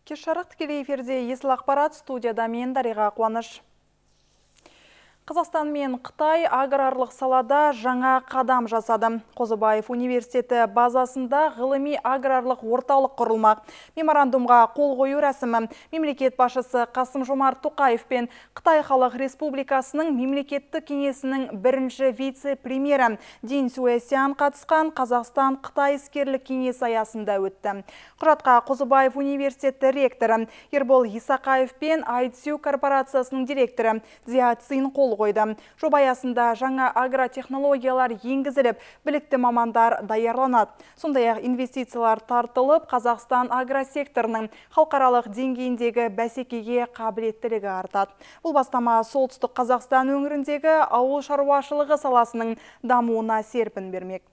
Кеш жарық тікелей эфирде Есіл ақпарат, студияда мен Дариға Қуаныш. Қазақстан мен Қытай аграрлық салада жаңа қадам жасады. Қозыбаев университеті базасында ғылыми аграрлық орталық құрылмақ. Меморандумға қол қою рәсімі мемлекет басшысы Қасым-Жомарт Тоқаев пен Қытай Халық Республикасының мемлекеттік кеңесінің бірінші вице-премьері Дин Сюэсян қатысқан Қазақстан-Қытай іскерлік кеңес аясында өтті. Құжатқа Қозыбаев университеті ректоры Ербол Исақаев пен Айтсю корпорациясының директоры Зият Цин қол қойды. Жоба аясында жаңа агротехнологиялар енгізіліп, білікті мамандар даярланады. Сондай-ақ инвестициялар тартылып, Қазақстан агросекторының халықаралық деңгейіндегі бәсекеге қабілеттілігі артады. Бұл бастама солтүстік Қазақстан өңіріндегі ауыл шаруашылығы саласының дамуына серпін бермек.